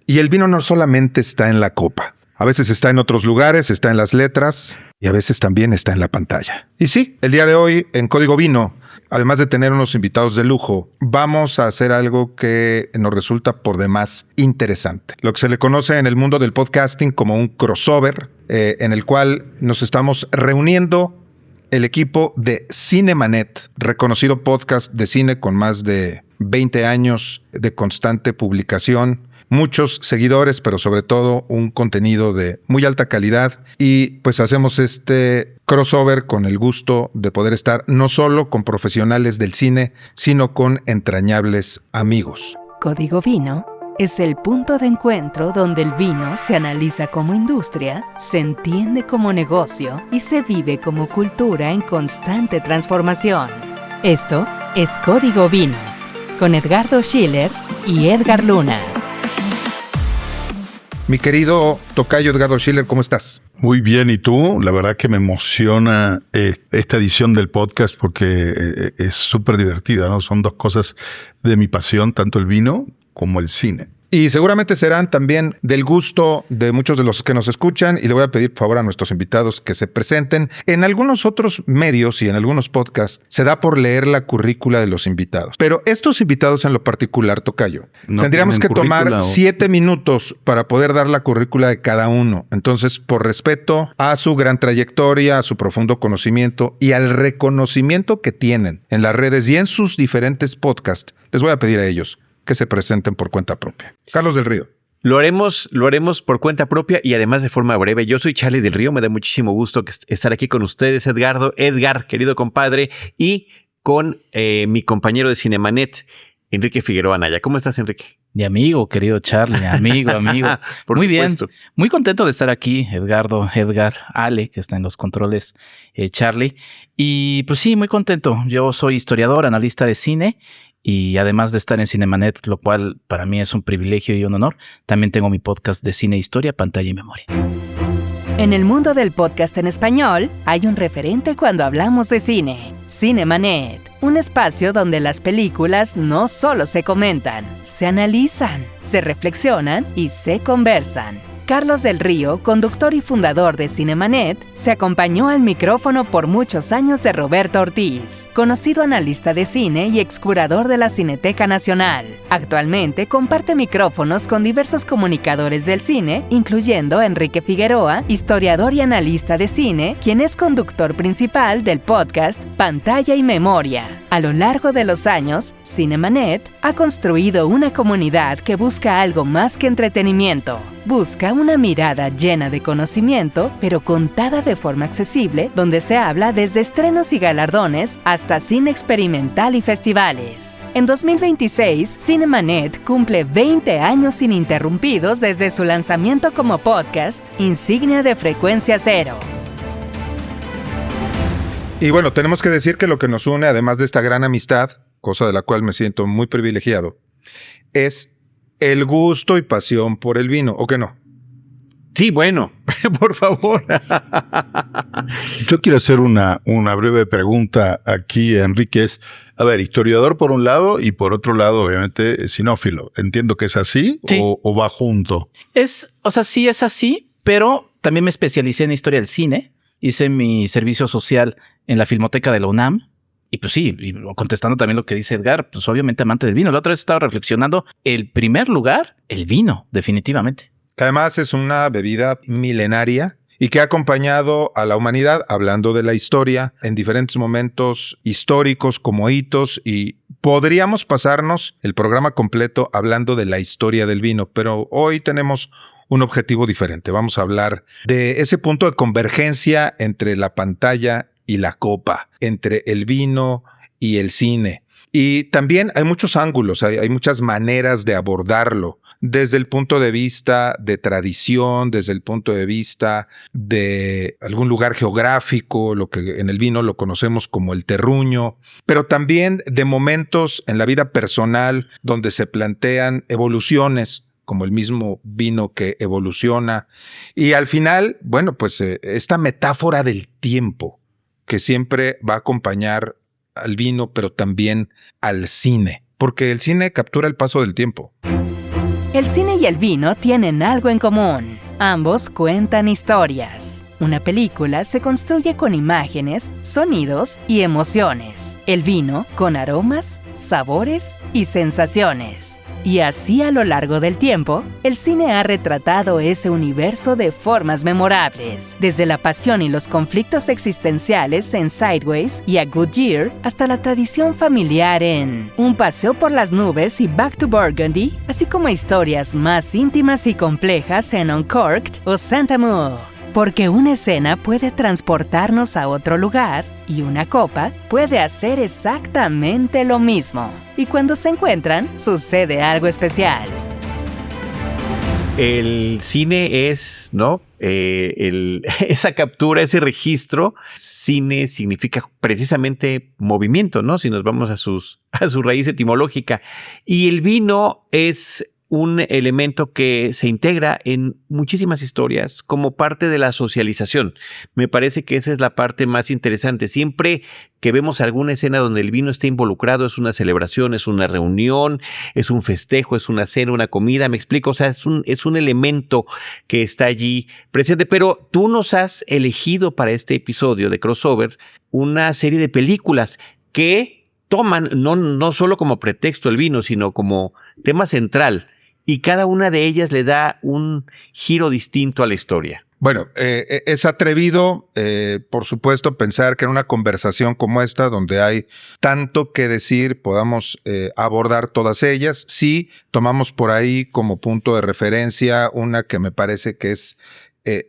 Y el vino no solamente está en la copa. A veces está en otros lugares, está en las letras y a veces también está en la pantalla. Y sí, el día de hoy en Código Vino, además de tener unos invitados de lujo, vamos a hacer algo que nos resulta por demás interesante. Lo que se le conoce en el mundo del podcasting como un crossover, en el cual nos estamos reuniendo el equipo de Cinemanet, reconocido podcast de cine con más de 20 años de constante publicación, muchos seguidores, pero sobre todo un contenido de muy alta calidad. Y pues hacemos este crossover con el gusto de poder estar no solo con profesionales del cine, sino con entrañables amigos. Código Vino es el punto de encuentro donde el vino se analiza como industria, se entiende como negocio y se vive como cultura en constante transformación. Esto es Código Vino, con Edgardo Schiller y Edgar Luna. Mi querido tocayo Edgardo Schiller, ¿cómo estás? Muy bien, ¿y tú? La verdad que me emociona esta edición del podcast porque es súper divertida, ¿no? Son dos cosas de mi pasión, tanto el vino como el cine. Y seguramente serán también del gusto de muchos de los que nos escuchan, y le voy a pedir por favor a nuestros invitados que se presenten. En algunos otros medios y en algunos podcasts se da por leer la currícula de los invitados, pero estos invitados en lo particular, tocayo, tendríamos que tomar 7 minutos para poder dar la currícula de cada uno. Entonces, por respeto a su gran trayectoria, a su profundo conocimiento y al reconocimiento que tienen en las redes y en sus diferentes podcasts, les voy a pedir a ellos que se presenten por cuenta propia. Carlos del Río. Lo haremos por cuenta propia y además de forma breve. Yo soy Charlie del Río, me da muchísimo gusto estar aquí con ustedes, Edgar, querido compadre, y con mi compañero de Cinemanet, Enrique Figueroa Anaya. ¿Cómo estás, Enrique? De amigo, querido Charlie, amigo. Por Muy supuesto. Bien, muy contento de estar aquí, Edgar, Ale, que está en los controles, Charlie. Y pues sí, muy contento. Yo soy historiador, analista de cine, y además de estar en Cinemanet, lo cual para mí es un privilegio y un honor, también tengo mi podcast de cine, historia, pantalla y memoria. En el mundo del podcast en español, hay un referente cuando hablamos de cine. Cinemanet, un espacio donde las películas no solo se comentan, se analizan, se reflexionan y se conversan. Carlos del Río, conductor y fundador de Cinemanet, se acompañó al micrófono por muchos años de Roberto Ortiz, conocido analista de cine y excurador de la Cineteca Nacional. Actualmente comparte micrófonos con diversos comunicadores del cine, incluyendo Enrique Figueroa, historiador y analista de cine, quien es conductor principal del podcast Pantalla y Memoria. A lo largo de los años, Cinemanet ha construido una comunidad que busca algo más que entretenimiento. Busca una mirada llena de conocimiento, pero contada de forma accesible, donde se habla desde estrenos y galardones hasta cine experimental y festivales. En 2026, Cinemanet cumple 20 años ininterrumpidos desde su lanzamiento como podcast, insignia de Frecuencia Cero. Y bueno, tenemos que decir que lo que nos une, además de esta gran amistad, cosa de la cual me siento muy privilegiado, es el gusto y pasión por el vino, ¿o qué no? Sí, bueno, por favor. Yo quiero hacer una breve pregunta aquí, Enrique. A ver, historiador por un lado y por otro lado, obviamente, cinófilo. ¿Entiendo que es así? Sí. ¿O va junto? Sí es así, pero también me especialicé en historia del cine. Hice mi servicio social en la Filmoteca de la UNAM. Y pues sí, y contestando también lo que dice Edgar, pues obviamente amante del vino. La otra vez estaba reflexionando, el primer lugar, el vino, definitivamente. Que además es una bebida milenaria y que ha acompañado a la humanidad, hablando de la historia, en diferentes momentos históricos como hitos, y podríamos pasarnos el programa completo hablando de la historia del vino, pero hoy tenemos un objetivo diferente. Vamos a hablar de ese punto de convergencia entre la pantalla y la copa, entre el vino y el cine. Y también hay muchos ángulos, hay muchas maneras de abordarlo, desde el punto de vista de tradición, desde el punto de vista de algún lugar geográfico, lo que en el vino lo conocemos como el terruño, pero también de momentos en la vida personal donde se plantean evoluciones, como el mismo vino que evoluciona. Y al final, bueno, pues esta metáfora del tiempo que siempre va a acompañar al vino, pero también al cine, porque el cine captura el paso del tiempo. El cine y el vino tienen algo en común. Ambos cuentan historias. Una película se construye con imágenes, sonidos y emociones. El vino con aromas, sabores y sensaciones. Y así a lo largo del tiempo, el cine ha retratado ese universo de formas memorables. Desde la pasión y los conflictos existenciales en Sideways y A Good Year, hasta la tradición familiar en Un paseo por las nubes y Back to Burgundy, así como historias más íntimas y complejas en Uncorked o Saint Amour. Porque una escena puede transportarnos a otro lugar y una copa puede hacer exactamente lo mismo. Y cuando se encuentran, sucede algo especial. El cine es, ¿no? Esa captura, ese registro. Cine significa precisamente movimiento, ¿no? Si nos vamos a su raíz etimológica. Y el vino es un elemento que se integra en muchísimas historias como parte de la socialización. Me parece que esa es la parte más interesante. Siempre que vemos alguna escena donde el vino está involucrado, es una celebración, es una reunión, es un festejo, es una cena, una comida, me explico, o sea, es un elemento que está allí presente. Pero tú nos has elegido para este episodio de Crossover una serie de películas que toman no solo como pretexto el vino, sino como tema central. Y cada una de ellas le da un giro distinto a la historia. Bueno, es atrevido, por supuesto, pensar que en una conversación como esta, donde hay tanto que decir, podamos abordar todas ellas. Sí, tomamos por ahí como punto de referencia una que me parece que es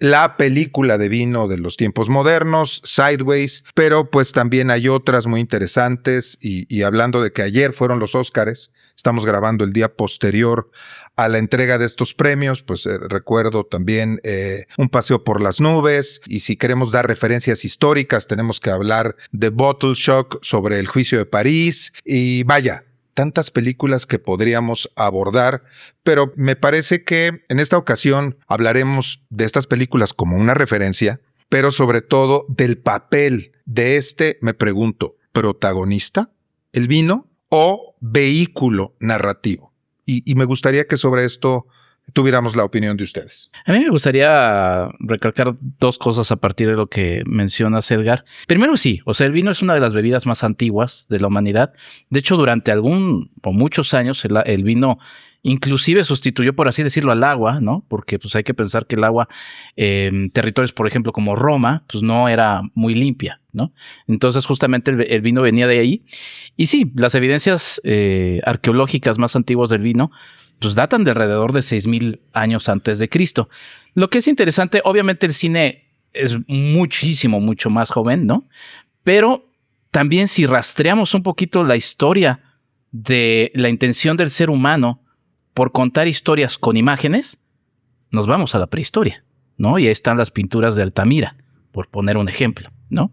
la película de vino de los tiempos modernos, Sideways, pero pues también hay otras muy interesantes y hablando de que ayer fueron los Óscares, estamos grabando el día posterior a la entrega de estos premios, pues recuerdo también Un paseo por las nubes, y si queremos dar referencias históricas tenemos que hablar de Bottle Shock sobre el juicio de París, y vaya, tantas películas que podríamos abordar, pero me parece que en esta ocasión hablaremos de estas películas como una referencia, pero sobre todo del papel de me pregunto, ¿protagonista? ¿El vino o vehículo narrativo? Y me gustaría que sobre esto tuviéramos la opinión de ustedes. A mí me gustaría recalcar dos cosas a partir de lo que mencionas, Edgar. Primero, sí, o sea, el vino es una de las bebidas más antiguas de la humanidad. De hecho, durante muchos años, el vino inclusive sustituyó, por así decirlo, al agua, ¿no? Porque pues hay que pensar que el agua en territorios, por ejemplo, como Roma, pues no era muy limpia, ¿no? Entonces, justamente el vino venía de ahí. Y sí, las evidencias arqueológicas más antiguas del vino pues datan de alrededor de 6,000 años antes de Cristo. Lo que es interesante, obviamente el cine es mucho más joven, ¿no? Pero también si rastreamos un poquito la historia de la intención del ser humano por contar historias con imágenes, nos vamos a la prehistoria, ¿no? Y ahí están las pinturas de Altamira, por poner un ejemplo, ¿no?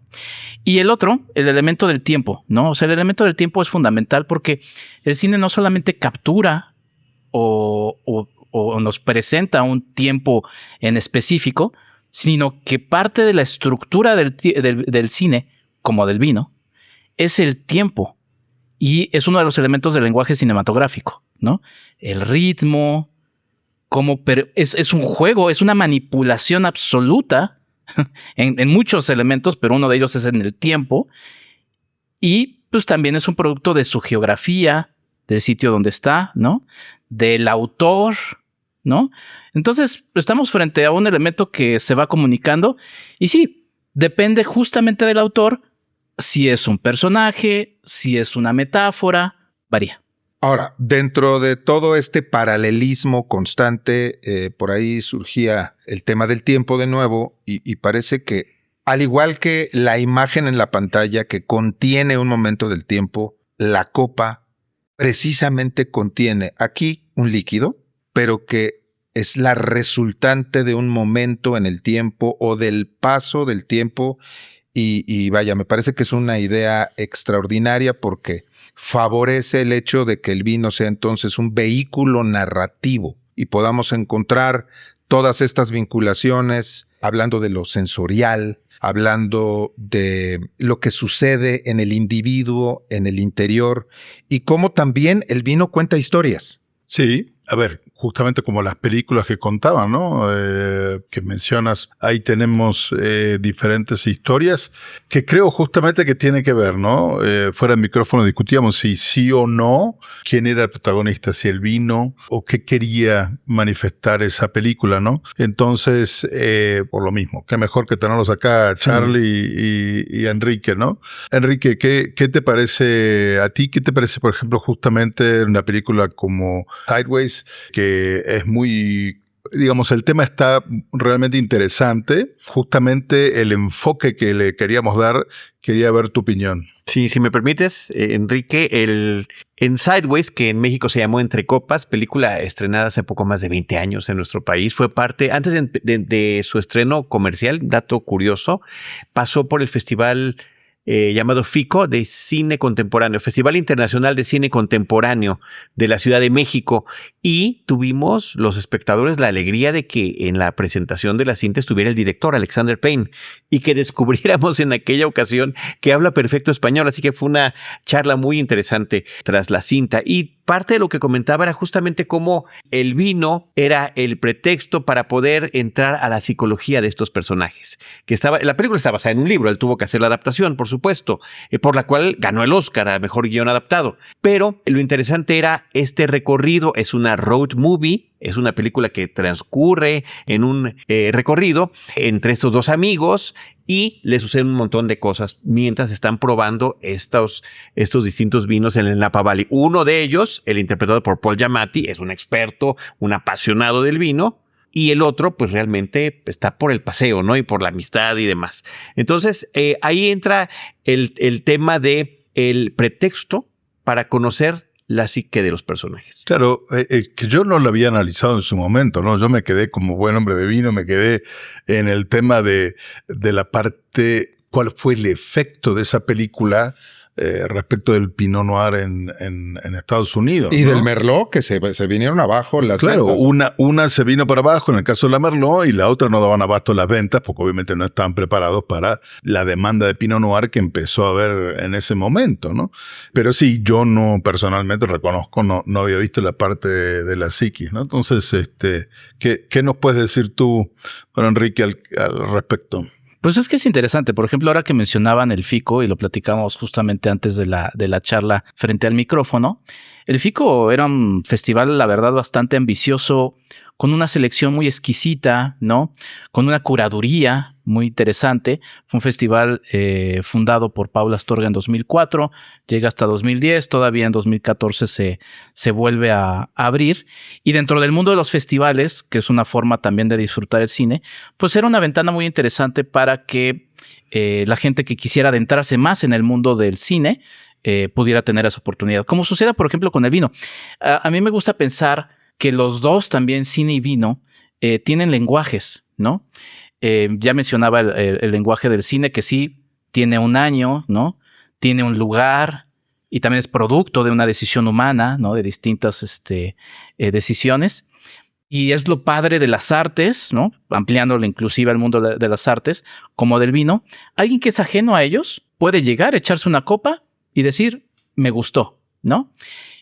Y el otro, el elemento del tiempo, ¿no? O sea, el elemento del tiempo es fundamental porque el cine no solamente captura o nos presenta un tiempo en específico, sino que parte de la estructura del cine, como del vino, es el tiempo. Y es uno de los elementos del lenguaje cinematográfico, ¿no? El ritmo, es un juego, es una manipulación absoluta en muchos elementos, pero uno de ellos es en el tiempo. Y pues también es un producto de su geografía, del sitio donde está, ¿no? Del autor, ¿no? Entonces, estamos frente a un elemento que se va comunicando y sí, depende justamente del autor si es un personaje, si es una metáfora, varía. Ahora, dentro de todo este paralelismo constante, por ahí surgía el tema del tiempo de nuevo y parece que, al igual que la imagen en la pantalla que contiene un momento del tiempo, la copa precisamente contiene aquí un líquido, pero que es la resultante de un momento en el tiempo o del paso del tiempo. Y vaya, me parece que es una idea extraordinaria porque favorece el hecho de que el vino sea entonces un vehículo narrativo y podamos encontrar todas estas vinculaciones hablando de lo sensorial, hablando de lo que sucede en el individuo, en el interior, y cómo también el vino cuenta historias. Sí, A ver, justamente como las películas que contaban, ¿no? Que mencionas, ahí tenemos diferentes historias que creo justamente que tiene que ver, ¿no? Fuera del micrófono discutíamos si sí o no, quién era el protagonista, si el vino o qué quería manifestar esa película, ¿no? Entonces, por lo mismo, qué mejor que tenerlos acá, Charlie y Enrique, ¿no? Enrique, ¿qué te parece a ti? ¿Qué te parece, por ejemplo, justamente una película como Sideways, que es muy, digamos, el tema está realmente interesante, justamente el enfoque que le queríamos dar, quería ver tu opinión. Sí, si me permites, Enrique, en Sideways, que en México se llamó Entre Copas, película estrenada hace poco más de 20 años en nuestro país, fue parte, antes de su estreno comercial, dato curioso, pasó por el festival llamado FICO de Cine Contemporáneo, Festival Internacional de Cine Contemporáneo de la Ciudad de México, y tuvimos los espectadores la alegría de que en la presentación de la cinta estuviera el director Alexander Payne y que descubriéramos en aquella ocasión que habla perfecto español, así que fue una charla muy interesante tras la cinta. Y parte de lo que comentaba era justamente cómo el vino era el pretexto para poder entrar a la psicología de estos personajes. La película está basada en un libro, él tuvo que hacer la adaptación, por supuesto, por la cual ganó el Oscar a Mejor Guión Adaptado. Pero lo interesante era este recorrido, es una road movie, es una película que transcurre en un recorrido entre estos dos amigos y le suceden un montón de cosas mientras están probando estos distintos vinos en el Napa Valley. Uno de ellos, el interpretado por Paul Giamatti, es un experto, un apasionado del vino, y el otro pues realmente está por el paseo, ¿no? Y por la amistad y demás. Entonces ahí entra el tema de el pretexto para conocer la psique de los personajes. Claro, que yo no lo había analizado en su momento, ¿no? Yo me quedé como buen hombre de vino, me quedé en el tema de la parte, cuál fue el efecto de esa película respecto del Pinot Noir en Estados Unidos. Y ¿no? del Merlot, que se vinieron abajo las ventas. Una se vino para abajo en el caso de la Merlot y la otra no daban abasto las ventas porque obviamente no estaban preparados para la demanda de Pinot Noir que empezó a haber en ese momento, ¿no? Pero sí, yo no personalmente reconozco, no había visto la parte de la psiquis, ¿no? Entonces, ¿qué nos puedes decir tú, bueno, Enrique, al respecto? Pues es que es interesante. Por ejemplo, ahora que mencionaban el FICO, y lo platicamos justamente antes de la charla frente al micrófono, el FICO era un festival, la verdad, bastante ambicioso, con una selección muy exquisita, ¿no? Con una curaduría muy interesante. Fue un festival fundado por Paula Astorga en 2004, llega hasta 2010, todavía en 2014 se vuelve a abrir. Y dentro del mundo de los festivales, que es una forma también de disfrutar el cine, pues era una ventana muy interesante para que la gente que quisiera adentrarse más en el mundo del cine pudiera tener esa oportunidad. Como sucede, por ejemplo, con el vino. A mí me gusta pensar que los dos, también cine y vino, tienen lenguajes, ¿no? Ya mencionaba el lenguaje del cine, que sí tiene un año, ¿no? Tiene un lugar y también es producto de una decisión humana, ¿no? De distintas decisiones. Y es lo padre de las artes, ¿no? Ampliándolo inclusive al mundo de las artes, como del vino. Alguien que es ajeno a ellos puede llegar, echarse una copa y decir, me gustó, ¿no?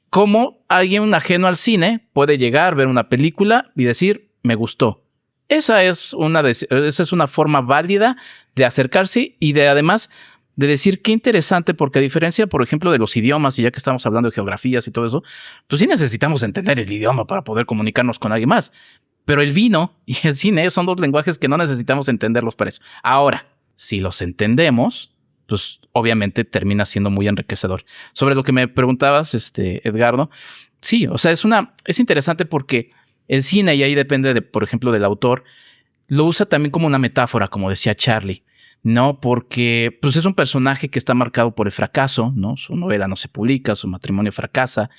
Como alguien ajeno al cine puede llegar, ver una película y decir, me gustó. Esa es una forma válida de acercarse y de además de decir qué interesante, porque a diferencia, por ejemplo, de los idiomas, y ya que estamos hablando de geografías y todo eso, pues sí necesitamos entender el idioma para poder comunicarnos con alguien más. Pero el vino y el cine son dos lenguajes que no necesitamos entenderlos para eso. Ahora, si los entendemos, pues obviamente termina siendo muy enriquecedor. Sobre lo que me preguntabas, Edgardo, sí, o sea, es interesante porque el cine, y ahí depende, por ejemplo, del autor, lo usa también como una metáfora, como decía Charlie, ¿no? Porque pues es un personaje que está marcado por el fracaso, ¿no? Su novela no se publica, su matrimonio fracasa.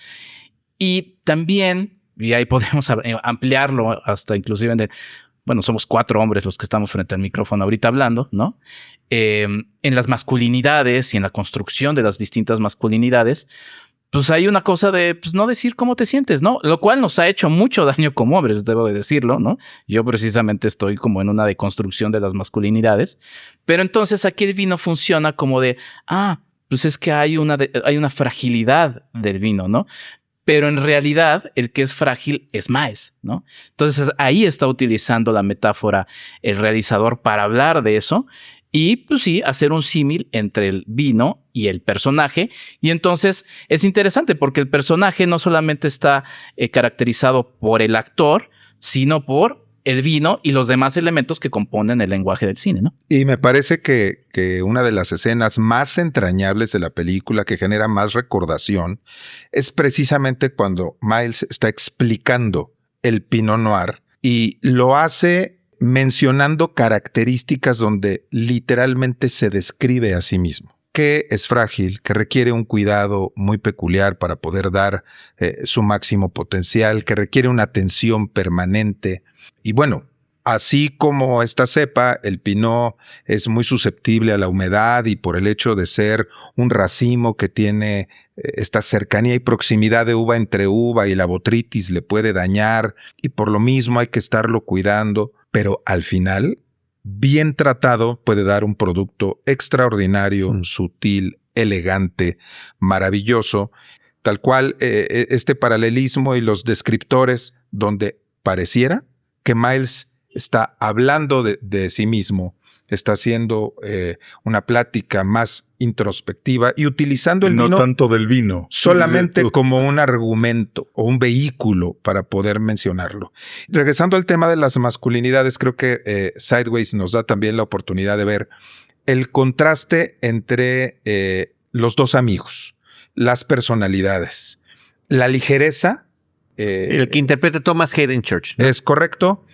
Y también, y ahí podemos ampliarlo hasta inclusive, bueno, somos 4 hombres los que estamos frente al micrófono ahorita hablando, ¿no? En las masculinidades y en la construcción de las distintas masculinidades, pues hay una cosa de pues, no decir cómo te sientes, ¿no? Lo cual nos ha hecho mucho daño como hombres, debo de decirlo, ¿no? Yo precisamente estoy como en una deconstrucción de las masculinidades. Pero entonces aquí el vino funciona como de, pues es que hay una fragilidad del vino, ¿no? pero en realidad el que es frágil es Miles, ¿no? Entonces ahí está utilizando la metáfora el realizador para hablar de eso y pues sí, hacer un símil entre el vino y el personaje. Y entonces es interesante porque el personaje no solamente está caracterizado por el actor, sino por el vino y los demás elementos que componen el lenguaje del cine, ¿no? Y me parece que una de las escenas más entrañables de la película, que genera más recordación, es precisamente cuando Miles está explicando el Pinot Noir y lo hace mencionando características donde literalmente se describe a sí mismo. Que es frágil, que requiere un cuidado muy peculiar para poder dar su máximo potencial, que requiere una atención permanente. Y bueno, así como esta cepa, el Pinot es muy susceptible a la humedad y por el hecho de ser un racimo que tiene esta cercanía y proximidad de uva entre uva y la botrytis le puede dañar y por lo mismo hay que estarlo cuidando, pero al final, bien tratado, puede dar un producto extraordinario, sutil, elegante, maravilloso, tal cual este paralelismo y los descriptores donde pareciera que Miles está hablando de sí mismo, está haciendo una plática más introspectiva y utilizando el vino no tanto del vino, solamente como un argumento o un vehículo para poder mencionarlo. Regresando al tema de las masculinidades, creo que Sideways nos da también la oportunidad de ver el contraste entre los dos amigos, las personalidades, la ligereza. El que interpreta Thomas Hayden Church, ¿no? Es correcto.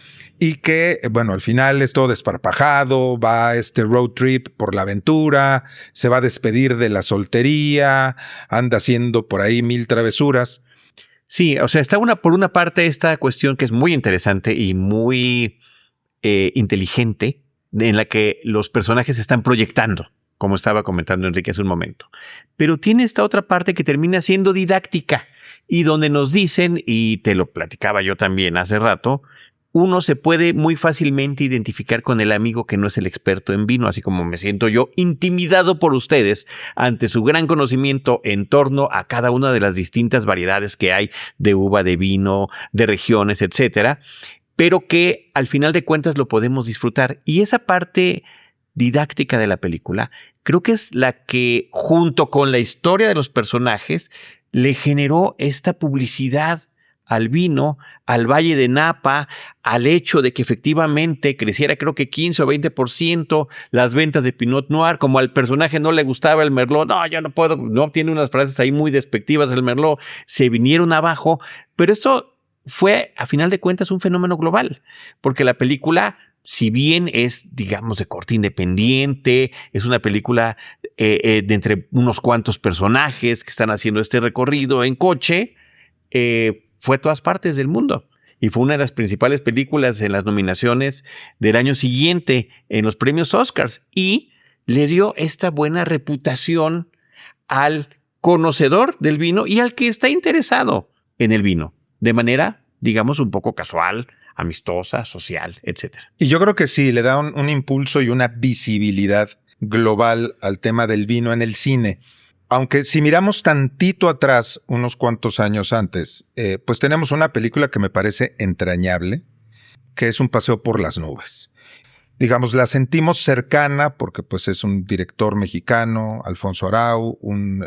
Y que, bueno, al final es todo desparpajado, va a este road trip por la aventura, se va a despedir de la soltería, anda haciendo por ahí 1000 travesuras. Sí, o sea, está por una parte esta cuestión que es muy interesante y muy inteligente, en la que los personajes se están proyectando, como estaba comentando Enrique hace un momento. Pero tiene esta otra parte que termina siendo didáctica y donde nos dicen, y te lo platicaba yo también hace rato, uno se puede muy fácilmente identificar con el amigo que no es el experto en vino, así como me siento yo intimidado por ustedes ante su gran conocimiento en torno a cada una de las distintas variedades que hay de uva, de vino, de regiones, etcétera, pero que al final de cuentas lo podemos disfrutar. Y esa parte didáctica de la película creo que es la que, junto con la historia de los personajes, le generó esta publicidad al vino, al Valle de Napa, al hecho de que efectivamente creciera creo que 15 o 20% las ventas de Pinot Noir, como al personaje no le gustaba el Merlot, no, yo no puedo, no, tiene unas frases ahí muy despectivas el Merlot, se vinieron abajo, pero esto fue a final de cuentas un fenómeno global, porque la película, si bien es, digamos, de corte independiente, es una película de entre unos cuantos personajes que están haciendo este recorrido en coche, fue a todas partes del mundo y fue una de las principales películas en las nominaciones del año siguiente en los premios Oscars y le dio esta buena reputación al conocedor del vino y al que está interesado en el vino, de manera, digamos, un poco casual, amistosa, social, etc. Y yo creo que sí, le da un impulso y una visibilidad global al tema del vino en el cine. Aunque si miramos tantito atrás, unos cuantos años antes, pues tenemos una película que me parece entrañable, que es Un paseo por las nubes. Digamos, la sentimos cercana porque pues es un director mexicano, Alfonso Arau, un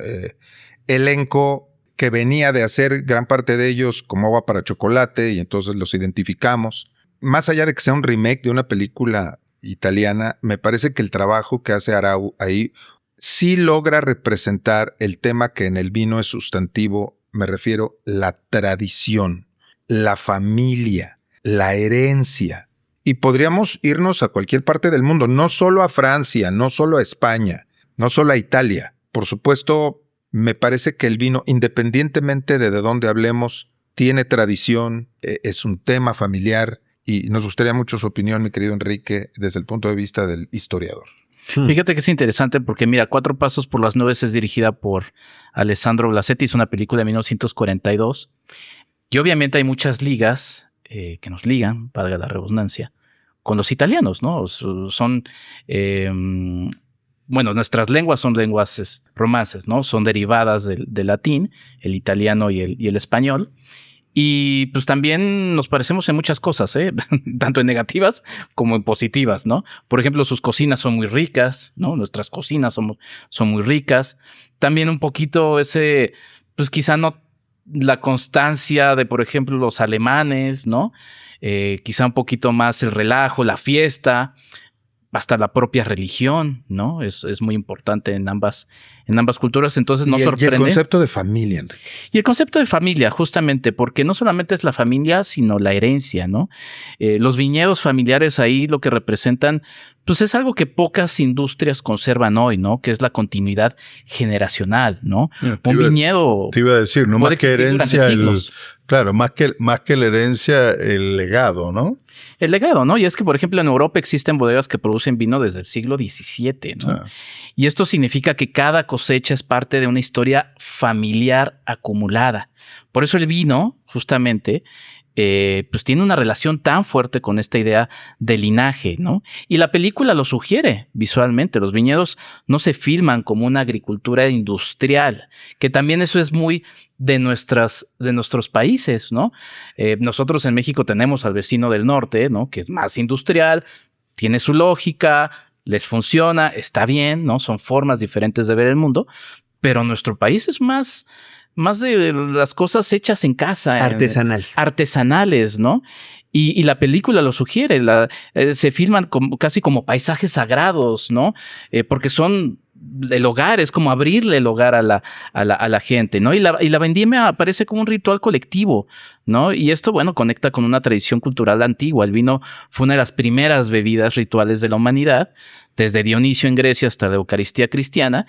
elenco que venía de hacer gran parte de ellos como Agua para Chocolate y entonces los identificamos. Más allá de que sea un remake de una película italiana, me parece que el trabajo que hace Arau ahí sí logra representar el tema que en el vino es sustantivo, me refiero la tradición, la familia, la herencia. Y podríamos irnos a cualquier parte del mundo, no solo a Francia, no solo a España, no solo a Italia. Por supuesto, me parece que el vino, independientemente de dónde hablemos, tiene tradición, es un tema familiar y nos gustaría mucho su opinión, mi querido Enrique, desde el punto de vista del historiador. Fíjate que es interesante porque, mira, Cuatro pasos por las nubes es dirigida por Alessandro Blasetti, es una película de 1942. Y obviamente hay muchas ligas que nos ligan, valga la redundancia, con los italianos, ¿no? Son bueno, nuestras lenguas son lenguas romances, ¿no? Son derivadas del latín, el italiano y el español. Y pues también nos parecemos en muchas cosas, tanto en negativas como en positivas, ¿no? Por ejemplo, sus cocinas son muy ricas, ¿no? Nuestras cocinas son muy ricas. También un poquito pues quizá no la constancia de, por ejemplo, los alemanes, ¿no? Quizá un poquito más el relajo, la fiesta, hasta la propia religión, ¿no? Es muy importante en ambas culturas, entonces no sorprende. Y el concepto de familia, Enrique. Y el concepto de familia, justamente, porque no solamente es la familia, sino la herencia, ¿no? Los viñedos familiares ahí lo que representan, pues es algo que pocas industrias conservan hoy, ¿no? Que es la continuidad generacional, ¿no? Un viñedo. Te iba a decir, no más que herencia, claro, más que la herencia, el legado, ¿no? El legado, ¿no? Y es que, por ejemplo, en Europa existen bodegas que producen vino desde el siglo XVII, ¿no? Ah. Y esto significa que cada cosecha es parte de una historia familiar acumulada. Por eso el vino, justamente, pues tiene una relación tan fuerte con esta idea de linaje, ¿no? Y la película lo sugiere visualmente. Los viñedos no se filman como una agricultura industrial, que también eso es muy de nuestros países, ¿no? Nosotros en México tenemos al vecino del norte, ¿no? Que es más industrial, tiene su lógica, les funciona, está bien, ¿no? Son formas diferentes de ver el mundo, pero nuestro país es más de las cosas hechas en casa. Artesanales, ¿no? Y la película lo sugiere, se filman casi como paisajes sagrados, ¿no? Porque son el hogar, es como abrirle el hogar a la gente, ¿no? Y la vendimia aparece como un ritual colectivo, ¿no? Y esto, bueno, conecta con una tradición cultural antigua. El vino fue una de las primeras bebidas rituales de la humanidad, desde Dionisio en Grecia hasta la Eucaristía cristiana.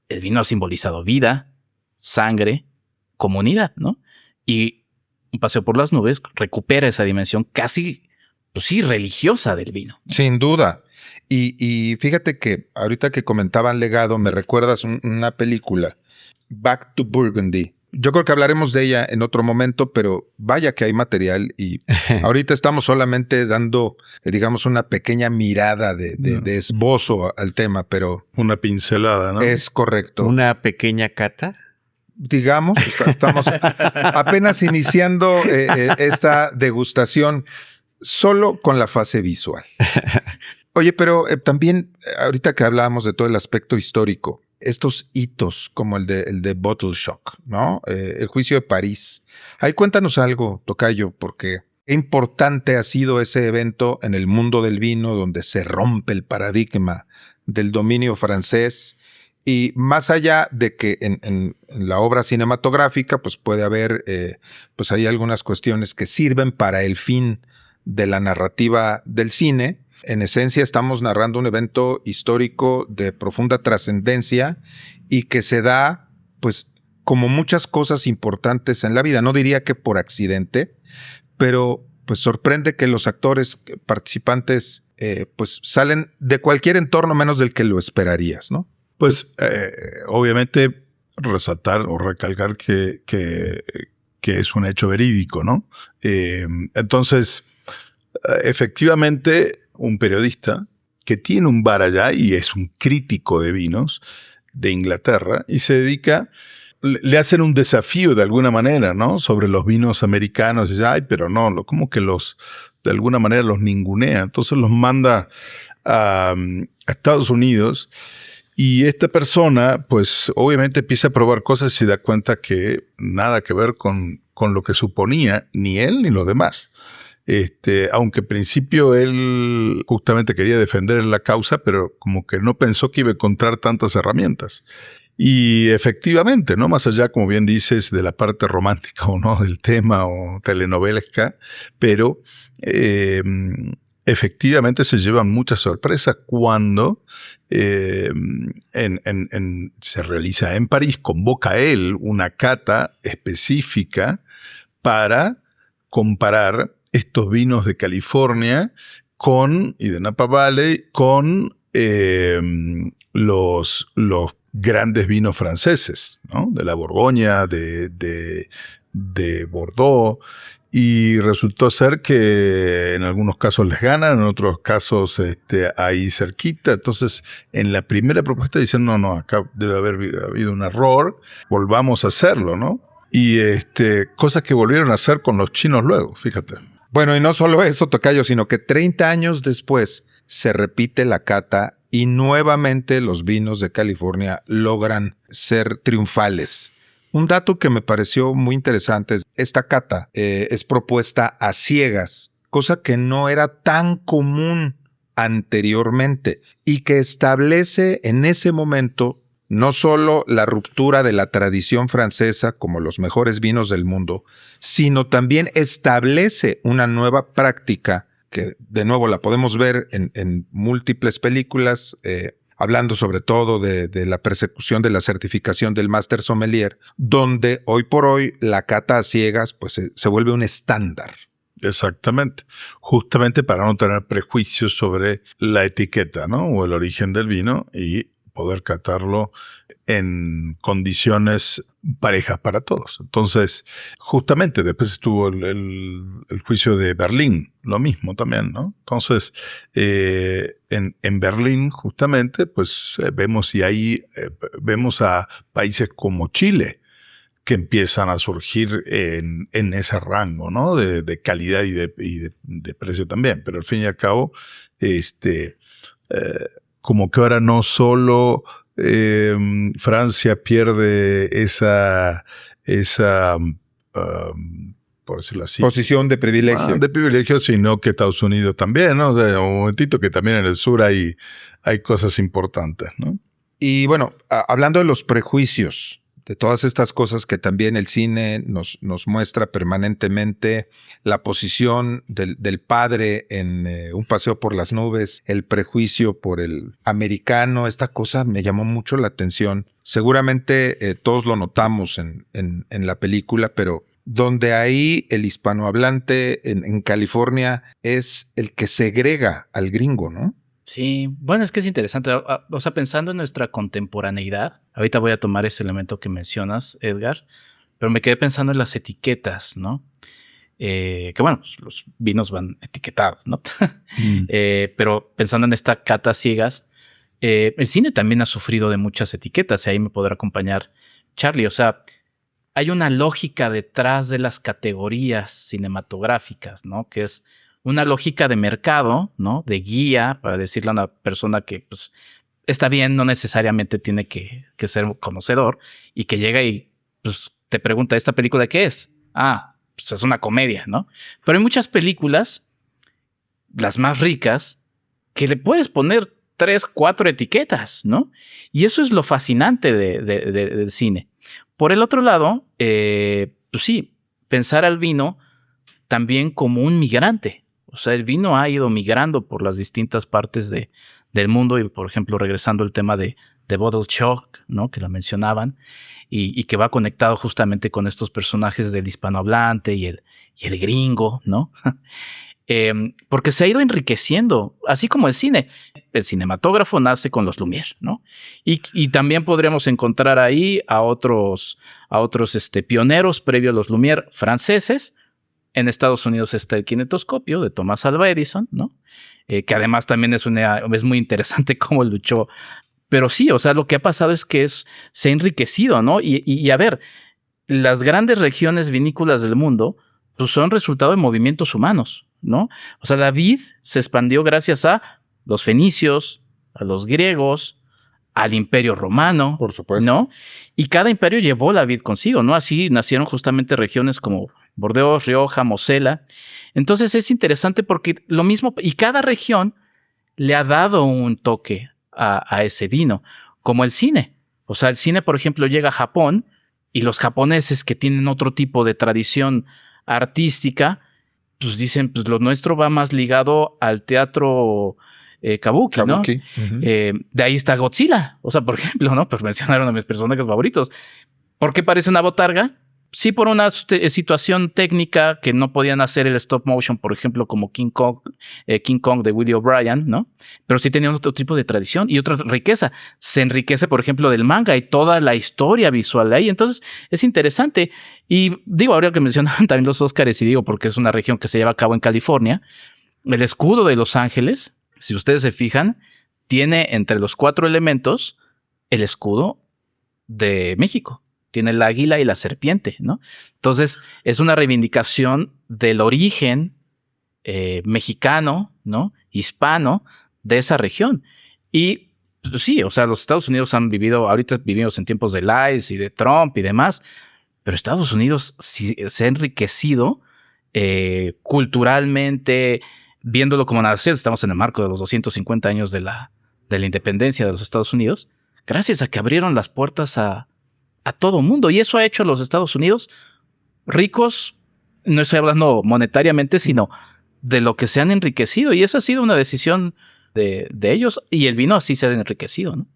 El vino ha simbolizado vida, sangre, comunidad, ¿no? Y Un paseo por las nubes recupera esa dimensión casi, pues sí, religiosa del vino. Sin duda. Y fíjate que ahorita que comentaban legado, me recuerdas una película, Back to Burgundy. Yo creo que hablaremos de ella en otro momento, pero vaya que hay material y ahorita estamos solamente dando, digamos, una pequeña mirada de esbozo al tema, pero... Una pincelada, ¿no? Es correcto. ¿Una pequeña cata? Digamos, estamos apenas iniciando esta degustación solo con la fase visual. Oye, pero también ahorita que hablábamos de todo el aspecto histórico, estos hitos como el de Bottle Shock, ¿no? El juicio de París. Ahí cuéntanos algo, tocayo, porque qué importante ha sido ese evento en el mundo del vino donde se rompe el paradigma del dominio francés. Y más allá de que en la obra cinematográfica pues puede haber, pues hay algunas cuestiones que sirven para el fin de la narrativa del cine. En esencia estamos narrando un evento histórico de profunda trascendencia y que se da pues como muchas cosas importantes en la vida. No diría que por accidente, pero pues sorprende que los actores participantes pues salen de cualquier entorno menos del que lo esperarías, ¿no? Pues obviamente resaltar o recalcar que es un hecho verídico, ¿no? Entonces, efectivamente, un periodista que tiene un bar allá y es un crítico de vinos de Inglaterra y se dedica, le hacen un desafío de alguna manera, ¿no? Sobre los vinos americanos y dice, ay, pero no, como que de alguna manera los ningunea. Entonces los manda a Estados Unidos. Y esta persona, pues obviamente empieza a probar cosas y se da cuenta que nada que ver con lo que suponía ni él ni los demás. Aunque en principio él justamente quería defender la causa, pero como que no pensó que iba a encontrar tantas herramientas. Y efectivamente, ¿no? Más allá, como bien dices, de la parte romántica o no del tema o telenovelesca, pero efectivamente se llevan muchas sorpresas cuando se realiza en París, convoca él una cata específica para comparar estos vinos de California y de Napa Valley con los grandes vinos franceses, ¿no? De la Borgoña, de Bordeaux. Y resultó ser que en algunos casos les ganan, en otros casos ahí cerquita. Entonces, en la primera propuesta dicen, no, acá debe haber habido un error, volvamos a hacerlo, ¿no? Y cosas que volvieron a hacer con los chinos luego, fíjate. Bueno, y no solo eso, tocayo, sino que 30 años después se repite la cata y nuevamente los vinos de California logran ser triunfales. Un dato que me pareció muy interesante es esta cata es propuesta a ciegas, cosa que no era tan común anteriormente y que establece en ese momento no solo la ruptura de la tradición francesa como los mejores vinos del mundo, sino también establece una nueva práctica que de nuevo la podemos ver en múltiples películas, hablando sobre todo de la persecución de la certificación del Master Sommelier, donde hoy por hoy la cata a ciegas pues, se vuelve un estándar. Exactamente, justamente para no tener prejuicios sobre la etiqueta, ¿no? O el origen del vino y poder catarlo en condiciones parejas para todos. Entonces, justamente después estuvo el juicio de Berlín, lo mismo también, ¿no? Entonces, en Berlín, justamente, pues vemos y ahí vemos a países como Chile que empiezan a surgir en ese rango, ¿no? De calidad y de precio también. Pero al fin y al cabo, como que ahora no solo Francia pierde esa por decirlo así, posición de privilegio. Sino que Estados Unidos también, ¿no? O sea, un momentito que también en el sur hay cosas importantes, ¿no? Y bueno, hablando de los prejuicios, de todas estas cosas que también el cine nos muestra permanentemente, la posición del padre en Un paseo por las nubes, el prejuicio por el americano, esta cosa me llamó mucho la atención. Seguramente todos lo notamos en la película, pero donde ahí el hispanohablante en California es el que segrega al gringo, ¿no? Sí, bueno, es que es interesante. O sea, pensando en nuestra contemporaneidad, ahorita voy a tomar ese elemento que mencionas, Edgar, pero me quedé pensando en las etiquetas, ¿no? Que bueno, pues los vinos van etiquetados, ¿no? Pero pensando en esta cata ciegas, el cine también ha sufrido de muchas etiquetas y ahí me podrá acompañar Charlie. O sea, hay una lógica detrás de las categorías cinematográficas, ¿no? Que es una lógica de mercado, ¿no? De guía, para decirle a una persona que pues, está bien, no necesariamente tiene que ser conocedor, y que llega y pues, te pregunta, ¿esta película qué es? Ah, pues es una comedia, ¿no? Pero hay muchas películas, las más ricas, que le puedes poner 3, 4 etiquetas, ¿no? Y eso es lo fascinante del cine. Por el otro lado, pues sí, pensar al vino también como un migrante. O sea, el vino ha ido migrando por las distintas partes del mundo y, por ejemplo, regresando al tema de Bottle Shock, ¿no? Que la mencionaban y que va conectado justamente con estos personajes del hispanohablante y el gringo, ¿no? Porque se ha ido enriqueciendo, así como el cine. El cinematógrafo nace con los Lumière, ¿no? Y también podríamos encontrar ahí a otros pioneros previo a los Lumière franceses. En Estados Unidos está el kinetoscopio de Thomas Alva Edison, ¿no? Que además también es muy interesante cómo luchó. Pero sí, o sea, lo que ha pasado es que se ha enriquecido, ¿no? Y a ver, las grandes regiones vinícolas del mundo pues son resultado de movimientos humanos, ¿no? O sea, la vid se expandió gracias a los fenicios, a los griegos, al Imperio Romano. Por supuesto. ¿No? Y cada imperio llevó la vid consigo, ¿no? Así nacieron justamente regiones como Burdeos, Rioja, Mosela. Entonces es interesante porque lo mismo, y cada región le ha dado un toque a ese vino, como el cine. O sea, el cine, por ejemplo, llega a Japón y los japoneses que tienen otro tipo de tradición artística, pues dicen, pues lo nuestro va más ligado al teatro kabuki, ¿no? Uh-huh. De ahí está Godzilla. O sea, por ejemplo, ¿no? Pues mencionaron a mis personajes favoritos. ¿Por qué parece una botarga? Sí, por una situación técnica que no podían hacer el stop motion, por ejemplo, como King Kong de Willie O'Brien, ¿no? Pero sí tenían otro tipo de tradición y otra riqueza. Se enriquece, por ejemplo, del manga y toda la historia visual de ahí. Entonces, es interesante. Y digo, ahora que mencionaban también los Óscares, y digo, porque es una región que se lleva a cabo en California, el escudo de Los Ángeles, si ustedes se fijan, tiene entre los 4 elementos el escudo de México. Tiene el águila y la serpiente, ¿no? Entonces, es una reivindicación del origen mexicano, ¿no? Hispano de esa región. Y pues, sí, o sea, los Estados Unidos ahorita vivimos en tiempos de Lies y de Trump y demás, pero Estados Unidos sí, se ha enriquecido culturalmente, viéndolo como nación. Estamos en el marco de los 250 años de la independencia de los Estados Unidos, gracias a que abrieron las puertas a todo mundo. Y eso ha hecho a los Estados Unidos ricos, no estoy hablando monetariamente, sino de lo que se han enriquecido. Y esa ha sido una decisión de ellos. Y el vino así se ha enriquecido, ¿no?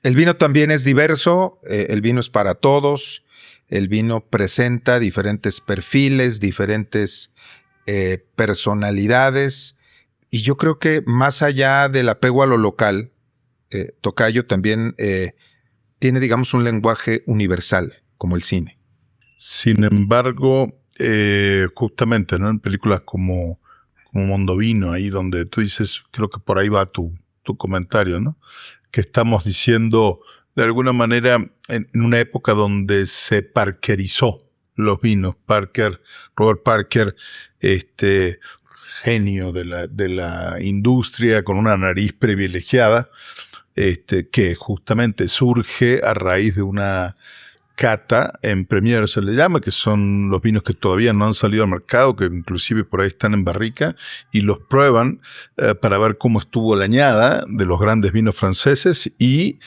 El vino también es diverso, el vino es para todos. El vino presenta diferentes perfiles, diferentes personalidades. Y yo creo que más allá del apego a lo local, Tocayo también tiene, digamos, un lenguaje universal, como el cine. Sin embargo, justamente, ¿no? En películas como Mondovino, ahí donde tú dices, creo que por ahí va tu comentario, ¿no? Que estamos diciendo, de alguna manera, en una época donde se parkerizó los vinos. Robert Parker, genio de la industria, con una nariz privilegiada, que justamente surge a raíz de una cata en Premier, se le llama, que son los vinos que todavía no han salido al mercado, que inclusive por ahí están en barrica, y los prueban para ver cómo estuvo la añada de los grandes vinos franceses, y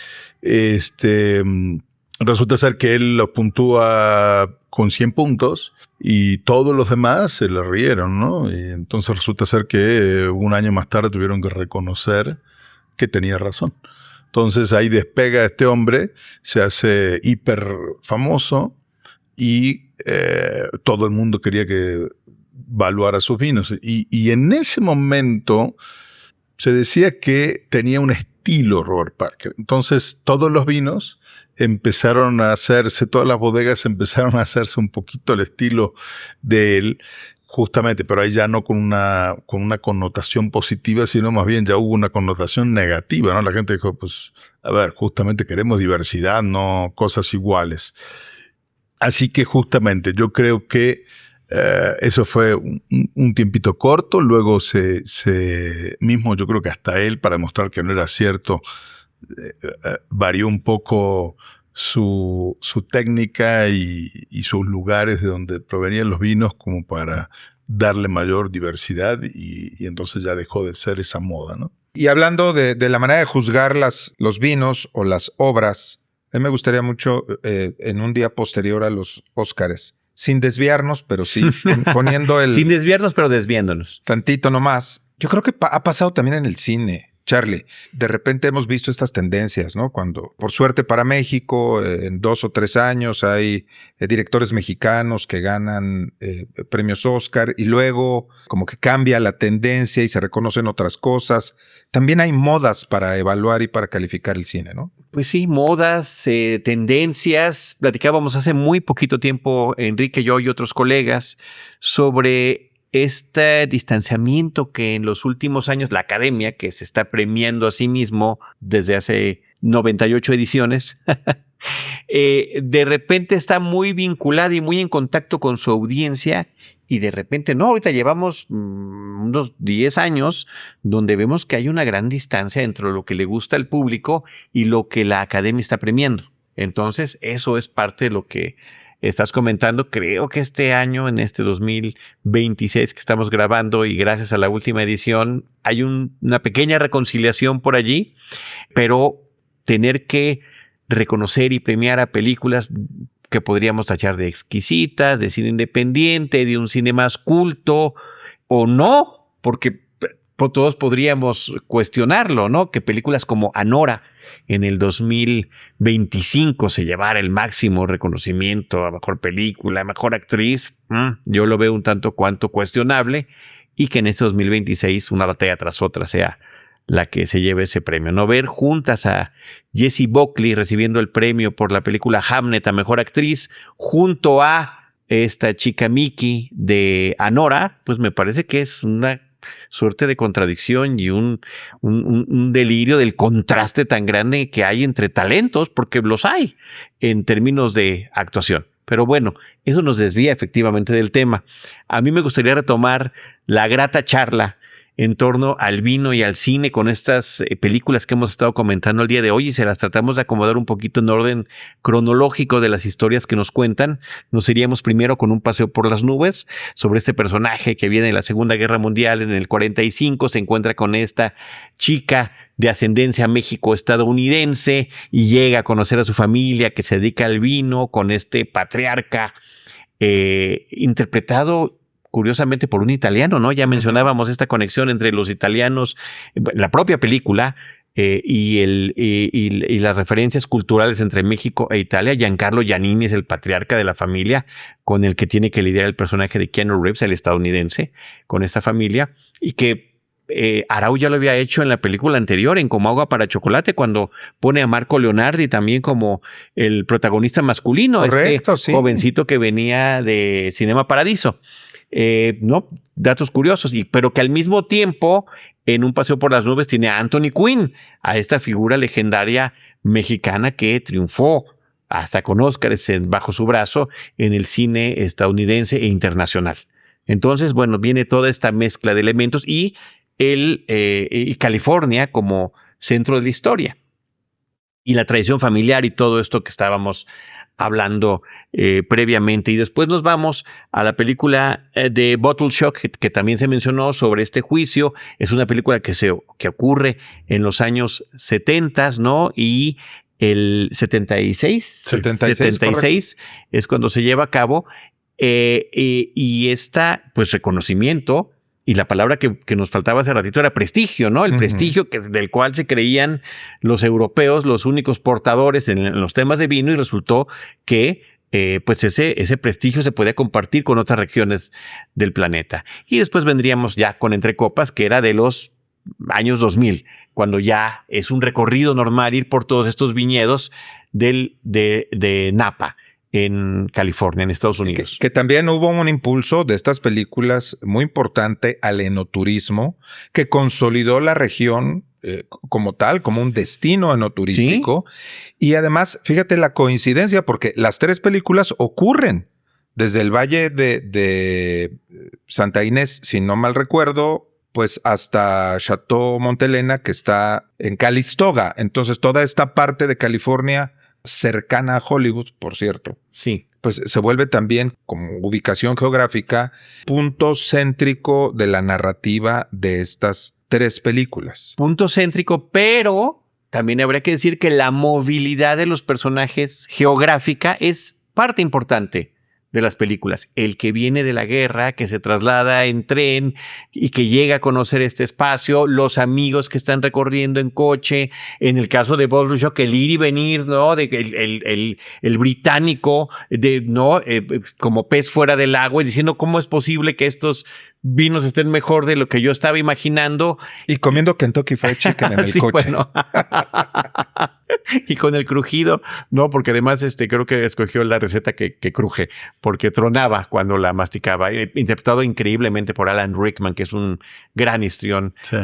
resulta ser que él los puntúa con 100 puntos, y todos los demás se le rieron, ¿no? Y entonces resulta ser que un año más tarde tuvieron que reconocer que tenía razón. Entonces ahí despega este hombre, se hace hiper famoso y todo el mundo quería que valuara sus vinos. Y en ese momento se decía que tenía un estilo Robert Parker. Entonces todos los vinos empezaron a hacerse, todas las bodegas empezaron a hacerse un poquito el estilo de él, justamente, pero ahí ya no con una connotación positiva, sino más bien ya hubo una connotación negativa, ¿no? La gente dijo, pues, a ver, justamente queremos diversidad, no cosas iguales. Así que justamente yo creo que eso fue un tiempito corto, luego mismo yo creo que hasta él, para demostrar que no era cierto, varió un poco su técnica y sus lugares de donde provenían los vinos como para darle mayor diversidad y entonces ya dejó de ser esa moda, ¿no? Y hablando de la manera de juzgar los vinos o las obras, a mí me gustaría mucho en un día posterior a los Óscares, sin desviarnos, pero sí poniendo el... Sin desviarnos, pero desviándonos. Tantito nomás. Yo creo que ha pasado también en el cine. Charlie, de repente hemos visto estas tendencias, ¿no? Cuando, por suerte para México, en 2 o 3 años hay directores mexicanos que ganan premios Oscar y luego como que cambia la tendencia y se reconocen otras cosas. También hay modas para evaluar y para calificar el cine, ¿no? Pues sí, modas, tendencias. Platicábamos hace muy poquito tiempo, Enrique, yo y otros colegas, sobre este distanciamiento que en los últimos años la academia, que se está premiando a sí mismo desde hace 98 ediciones, de repente está muy vinculada y muy en contacto con su audiencia y de repente no, ahorita llevamos unos 10 años donde vemos que hay una gran distancia entre lo que le gusta al público y lo que la academia está premiando. Entonces eso es parte de lo que estás comentando. Creo que este año, en este 2026 que estamos grabando y gracias a la última edición, hay una pequeña reconciliación por allí, pero tener que reconocer y premiar a películas que podríamos tachar de exquisitas, de cine independiente, de un cine más culto, o no, porque todos podríamos cuestionarlo, ¿no? Que películas como Anora en el 2025 se llevara el máximo reconocimiento a mejor película, a mejor actriz, yo lo veo un tanto cuanto cuestionable, y que en este 2026 una batalla tras otra sea la que se lleve ese premio. No ver juntas a Jessie Buckley recibiendo el premio por la película Hamnet a mejor actriz junto a esta chica Mickey de Anora, pues me parece que es una suerte de contradicción y un delirio del contraste tan grande que hay entre talentos, porque los hay en términos de actuación. Pero bueno, eso nos desvía efectivamente del tema. A mí me gustaría retomar la grata charla en torno al vino y al cine con estas películas que hemos estado comentando el día de hoy, y se las tratamos de acomodar un poquito en orden cronológico de las historias que nos cuentan. Nos iríamos primero con Un paseo por las nubes, sobre este personaje que viene de la Segunda Guerra Mundial en el 45, se encuentra con esta chica de ascendencia México-estadounidense y llega a conocer a su familia que se dedica al vino, con este patriarca interpretado curiosamente por un italiano, ¿no? Ya mencionábamos esta conexión entre los italianos, la propia película, y las referencias culturales entre México e Italia. Giancarlo Giannini es el patriarca de la familia con el que tiene que lidiar el personaje de Keanu Reeves, el estadounidense, con esta familia, y que Arau ya lo había hecho en la película anterior, en Como agua para chocolate, cuando pone a Marco Leonardi también como el protagonista masculino. Correcto, este sí. jovencito que venía de Cinema Paradiso. ¿No? Datos curiosos, pero que al mismo tiempo en Un paseo por las nubes tiene a Anthony Quinn, a esta figura legendaria mexicana que triunfó hasta con Óscares bajo su brazo en el cine estadounidense e internacional. Entonces, bueno, viene toda esta mezcla de elementos y California como centro de la historia. Y la tradición familiar y todo esto que estábamos hablando previamente. Y después nos vamos a la película de Bottle Shock, que también se mencionó sobre este juicio. Es una película que ocurre en los años 70, ¿no? Y el 76 es cuando se lleva a cabo. Y esta, pues, reconocimiento. Y la palabra que nos faltaba hace ratito era prestigio, ¿no? El prestigio del cual se creían los europeos los únicos portadores en los temas de vino, y resultó que pues ese prestigio se podía compartir con otras regiones del planeta. Y después vendríamos ya con Entre Copas, que era de los años 2000, cuando ya es un recorrido normal ir por todos estos viñedos de Napa, en California, en Estados Unidos. Que también hubo un impulso de estas películas muy importante al enoturismo, que consolidó la región como tal, como un destino enoturístico. ¿Sí? Y además, fíjate la coincidencia, porque las tres películas ocurren desde el Valle de Santa Inés, si no mal recuerdo, pues hasta Chateau Montelena, que está en Calistoga. Entonces, toda esta parte de California cercana a Hollywood, por cierto. Sí. Pues se vuelve también, como ubicación geográfica, punto céntrico de la narrativa de estas tres películas. Punto céntrico, pero también habría que decir que la movilidad de los personajes geográfica es parte importante de las películas. El que viene de la guerra, que se traslada en tren y que llega a conocer este espacio, los amigos que están recorriendo en coche, en el caso de Bottle Shock, el ir y venir, ¿no? El británico, ¿no? Como pez fuera del agua, y diciendo cómo es posible que estos vinos estén mejor de lo que yo estaba imaginando. Y comiendo Kentucky Fried Chicken en el sí, coche. Bueno. Y con el crujido, no, porque además creo que escogió la receta que cruje, porque tronaba cuando la masticaba. Interpretado increíblemente por Alan Rickman, que es un gran histrión, sí,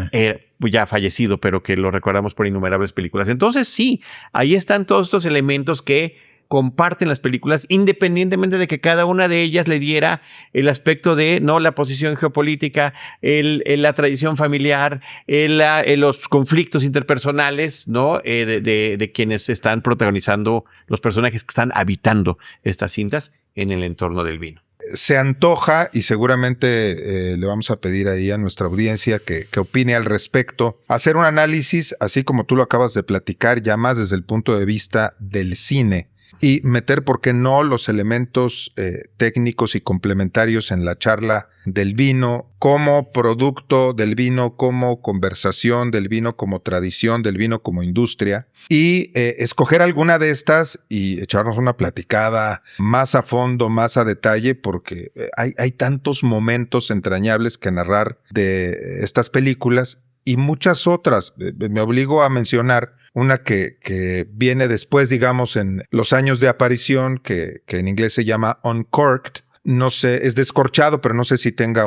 ya fallecido, pero que lo recordamos por innumerables películas. Entonces sí, ahí están todos estos elementos que comparten las películas, independientemente de que cada una de ellas le diera el aspecto de, ¿no?, la posición geopolítica, la tradición familiar, los conflictos interpersonales, ¿no?, de quienes están protagonizando, los personajes que están habitando estas cintas en el entorno del vino. Se antoja, y seguramente le vamos a pedir ahí a nuestra audiencia que opine al respecto, hacer un análisis, así como tú lo acabas de platicar, ya más desde el punto de vista del cine. y meter, ¿por qué no?, los elementos técnicos y complementarios en la charla del vino, como producto del vino, como conversación del vino, como tradición del vino, como industria, y escoger alguna de estas y echarnos una platicada más a fondo, más a detalle, porque hay tantos momentos entrañables que narrar de estas películas y muchas otras. Me obligo a mencionar una que viene después, digamos, en los años de aparición, que en inglés se llama Uncorked. No sé, es descorchado, pero no sé si tenga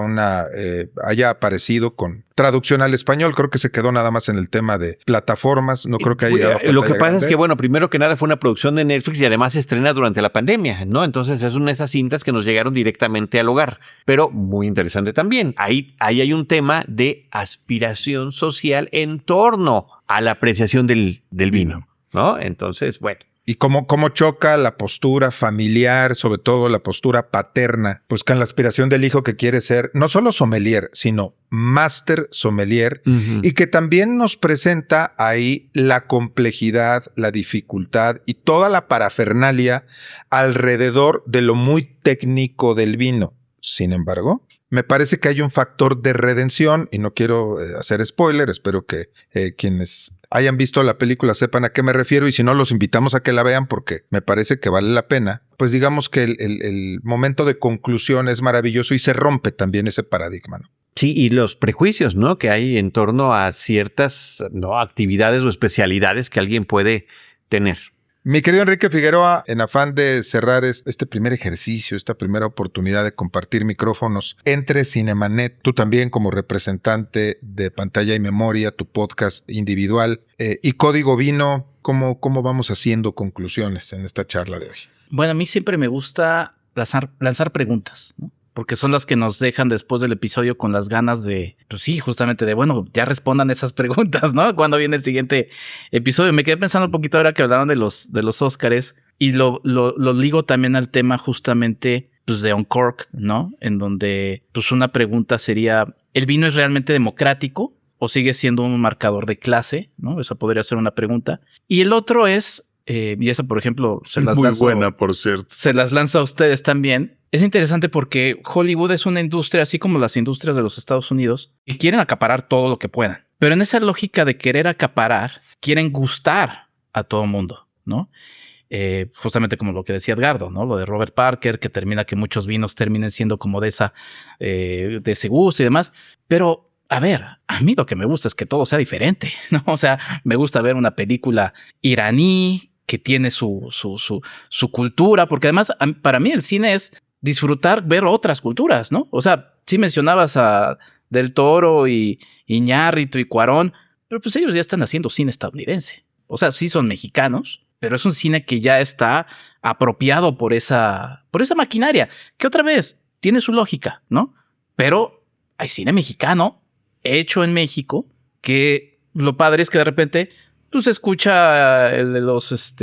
haya aparecido con traducción al español. Creo que se quedó nada más en el tema de plataformas. No creo que haya llegado a Lo que pantalla pasa grande. es que, bueno, primero que nada fue una producción de Netflix y además se estrena durante la pandemia, ¿no? Entonces es una de esas cintas que nos llegaron directamente al hogar, pero muy interesante también. Ahí hay un tema de aspiración social en torno a la apreciación del vino, ¿no? Entonces, bueno. Y cómo choca la postura familiar, sobre todo la postura paterna, pues con la aspiración del hijo que quiere ser no solo sommelier, sino máster sommelier, y que también nos presenta ahí la complejidad, la dificultad y toda la parafernalia alrededor de lo muy técnico del vino. Sin embargo, me parece que hay un factor de redención, y no quiero hacer spoiler, espero que quienes hayan visto la película sepan a qué me refiero, y si no, los invitamos a que la vean porque me parece que vale la pena. Pues digamos que el momento de conclusión es maravilloso y se rompe también ese paradigma, ¿no? Sí, y los prejuicios, ¿no?, que hay en torno a ciertas, ¿no?, actividades o especialidades que alguien puede tener. Mi querido Enrique Figueroa, en afán de cerrar este primer ejercicio, esta primera oportunidad de compartir micrófonos entre Cinemanet, tú también como representante de Pantalla y Memoria, tu podcast individual, y Código Vino, ¿cómo vamos haciendo conclusiones en esta charla de hoy? Bueno, a mí siempre me gusta lanzar preguntas, ¿no? Porque son las que nos dejan después del episodio con las ganas de, pues sí, justamente de, bueno, ya respondan esas preguntas, ¿no? ¿Cuándo viene el siguiente episodio? Me quedé pensando un poquito ahora que hablaron de los Óscares y lo ligo también al tema justamente, pues, de Uncorked, ¿no? En donde, pues, una pregunta sería, ¿el vino es realmente democrático o sigue siendo un marcador de clase? ¿No? Esa podría ser una pregunta. Y el otro es, y esa, por ejemplo, Muy buena, por cierto. Se las lanzo a ustedes también. Es interesante porque Hollywood es una industria, así como las industrias de los Estados Unidos, que quieren acaparar todo lo que puedan. Pero en esa lógica de querer acaparar, quieren gustar a todo mundo, ¿no? Justamente como lo que decía Edgardo, ¿no? Lo de Robert Parker, que termina que muchos vinos terminen siendo como de ese gusto y demás. Pero, a ver, a mí lo que me gusta es que todo sea diferente, ¿no? O sea, me gusta ver una película iraní que tiene su cultura, porque además para mí el cine es disfrutar, ver otras culturas, ¿no? O sea, sí mencionabas a Del Toro y Iñárritu y Cuarón, pero pues ellos ya están haciendo cine estadounidense. O sea, sí son mexicanos, pero es un cine que ya está apropiado por esa maquinaria, que otra vez tiene su lógica, ¿no? Pero hay cine mexicano hecho en México que lo padre es que de repente tú se escucha el de los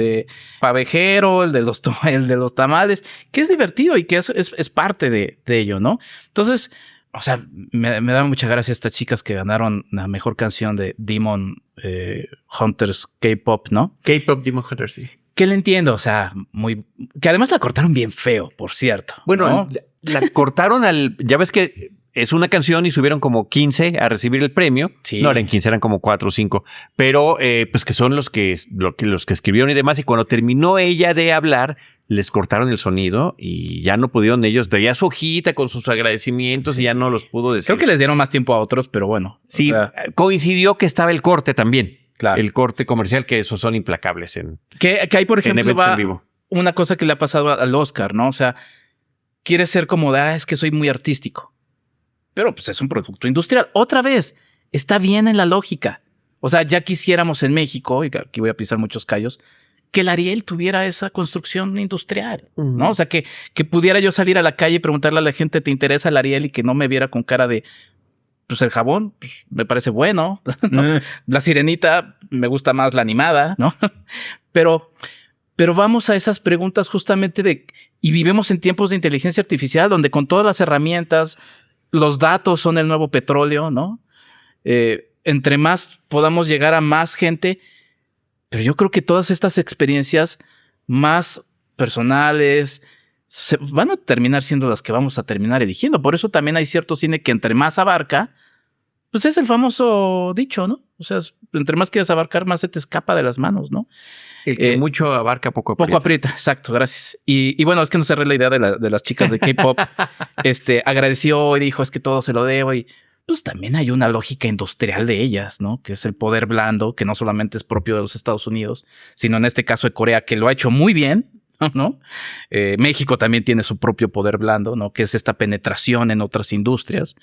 pavejero, el de los tamales, que es divertido y que es parte de ello, ¿no? Entonces, o sea, me da mucha gracia estas chicas que ganaron la mejor canción de Demon Hunters K-Pop, ¿no? K-Pop Demon Hunters, sí. Que le entiendo, o sea, que además la cortaron bien feo, por cierto. Bueno, ¿no? la cortaron ya ves que es una canción y subieron como 15 a recibir el premio. Sí. No eran 15, eran como 4 o 5. Pero pues que son los que escribieron y demás. Y cuando terminó ella de hablar, les cortaron el sonido y ya no pudieron ellos. Traía su hojita con sus agradecimientos y ya no los pudo decir. Creo que les dieron más tiempo a otros, pero bueno. Sí, o sea, coincidió que estaba el corte también. Claro. El corte comercial, que esos son implacables que hay, por ejemplo, eventos en vivo. Una cosa que le ha pasado al Oscar, ¿no? O sea, quiere ser como de, es que soy muy artístico. Pero pues es un producto industrial. Otra vez, está bien en la lógica. O sea, ya quisiéramos en México, y aquí voy a pisar muchos callos, que el Ariel tuviera esa construcción industrial, ¿no? O sea, que pudiera yo salir a la calle y preguntarle a la gente, ¿te interesa el Ariel? Y que no me viera con cara de, pues el jabón, pues, me parece bueno, ¿no? La Sirenita, me gusta más la animada, ¿no? Pero vamos a esas preguntas justamente y vivimos en tiempos de inteligencia artificial, donde con todas las herramientas, los datos son el nuevo petróleo, ¿no? Entre más podamos llegar a más gente, pero yo creo que todas estas experiencias más personales, van a terminar siendo las que vamos a terminar eligiendo. Por eso también hay cierto cine que entre más abarca, pues es el famoso dicho, ¿no? O sea, entre más quieres abarcar, más se te escapa de las manos, ¿no? El que mucho abarca, poco aprieta. Poco aprieta, exacto, gracias. Y bueno, es que no cerré la idea de las chicas de K-pop. Agradeció y dijo, es que todo se lo debo. Y pues también hay una lógica industrial de ellas, ¿no? Que es el poder blando, que no solamente es propio de los Estados Unidos, sino en este caso de Corea, que lo ha hecho muy bien, ¿no? México también tiene su propio poder blando, ¿no? Que es esta penetración en otras industrias.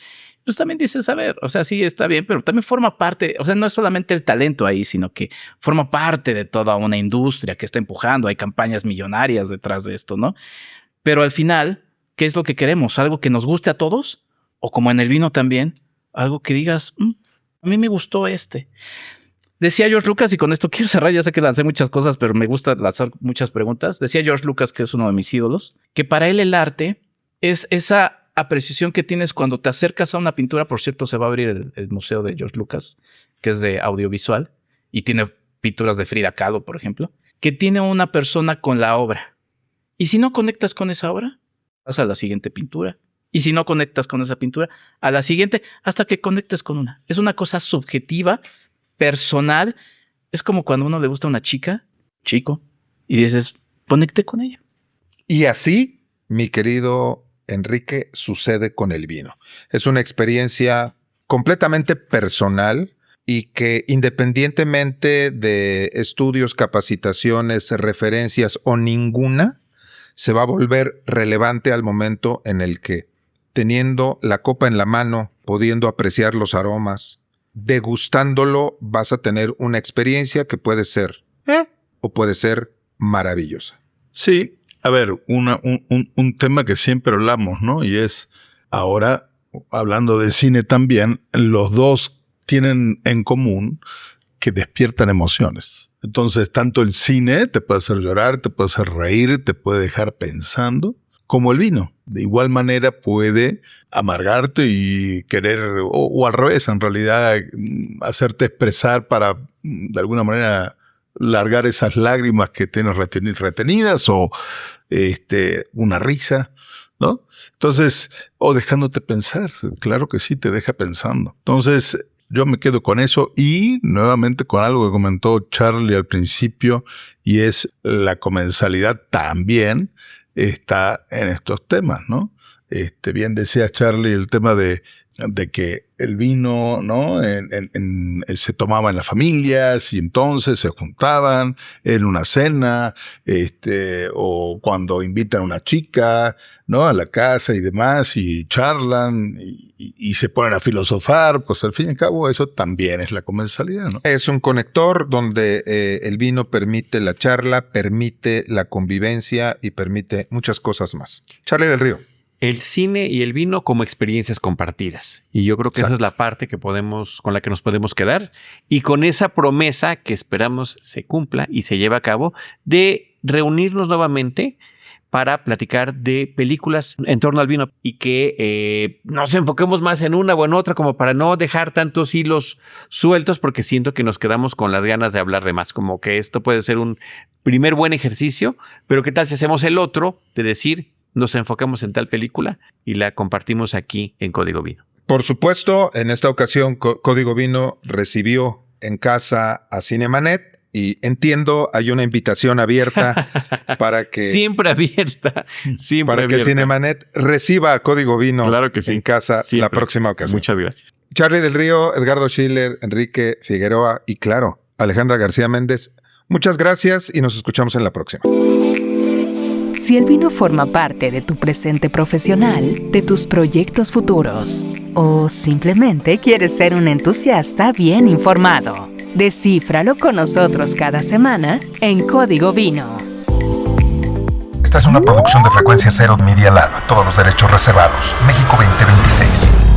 Pues también dices, a ver, o sea, sí está bien, pero también forma parte, o sea, no es solamente el talento ahí, sino que forma parte de toda una industria que está empujando, hay campañas millonarias detrás de esto, ¿no? Pero al final, ¿qué es lo que queremos? ¿Algo que nos guste a todos? O como en el vino también, algo que digas, a mí me gustó este. Decía George Lucas, y con esto quiero cerrar, ya sé que lancé muchas cosas, pero me gusta lanzar muchas preguntas. Decía George Lucas, que es uno de mis ídolos, que para él el arte es esa apreciación que tienes cuando te acercas a una pintura. Por cierto, se va a abrir el museo de George Lucas, que es de audiovisual, y tiene pinturas de Frida Kahlo, por ejemplo, que tiene una persona con la obra. Y si no conectas con esa obra, vas a la siguiente pintura. Y si no conectas con esa pintura, a la siguiente, hasta que conectes con una. Es una cosa subjetiva, personal. Es como cuando a uno le gusta una chica, chico, y dices, conecté con ella. Y así, mi querido Enrique, sucede con el vino. Es una experiencia completamente personal y que independientemente de estudios, capacitaciones, referencias o ninguna, se va a volver relevante al momento en el que, teniendo la copa en la mano, pudiendo apreciar los aromas, degustándolo, vas a tener una experiencia que puede ser o puede ser maravillosa. Sí, a ver, un tema que siempre hablamos, ¿no? Y es, ahora, hablando de cine también, los dos tienen en común que despiertan emociones. Entonces, tanto el cine te puede hacer llorar, te puede hacer reír, te puede dejar pensando, como el vino. De igual manera puede amargarte y querer, o al revés, en realidad, hacerte expresar para, de alguna manera, largar esas lágrimas que tienes retenidas, o una risa, ¿no? Entonces, o dejándote pensar, claro que sí, te deja pensando. Entonces, yo me quedo con eso y nuevamente con algo que comentó Charlie al principio, y es la comensalidad también está en estos temas, ¿no? Bien decía Charlie el tema de que el vino, ¿no? Se tomaba en las familias y entonces se juntaban en una cena, o cuando invitan a una chica, ¿no? A la casa y demás, y charlan y se ponen a filosofar. Pues al fin y al cabo eso también es la comensalidad, ¿no? Es un conector donde el vino permite la charla, permite la convivencia y permite muchas cosas más. Charlie del Río. El cine y el vino como experiencias compartidas. Y yo creo que esa es la parte que con la que nos podemos quedar. Y con esa promesa que esperamos se cumpla y se lleve a cabo de reunirnos nuevamente para platicar de películas en torno al vino y que nos enfoquemos más en una o en otra, como para no dejar tantos hilos sueltos, porque siento que nos quedamos con las ganas de hablar de más, como que esto puede ser un primer buen ejercicio, pero ¿qué tal si hacemos el otro de decir, nos enfocamos en tal película y la compartimos aquí en Código Vino? Por supuesto, en esta ocasión Código Vino recibió en casa a Cinemanet y entiendo, hay una invitación abierta para que... Siempre abierta, siempre para abierta. Que Cinemanet reciba a Código Vino claro que sí. en casa siempre. La próxima ocasión. Muchas gracias. Charlie del Río, Edgardo Schiller, Enrique Figueroa y claro, Alejandra García Méndez. Muchas gracias y nos escuchamos en la próxima. Si el vino forma parte de tu presente profesional, de tus proyectos futuros, o simplemente quieres ser un entusiasta bien informado, descífralo con nosotros cada semana en Código Vino. Esta es una producción de Frecuencia Cero Media Lab. Todos los derechos reservados. México 2026.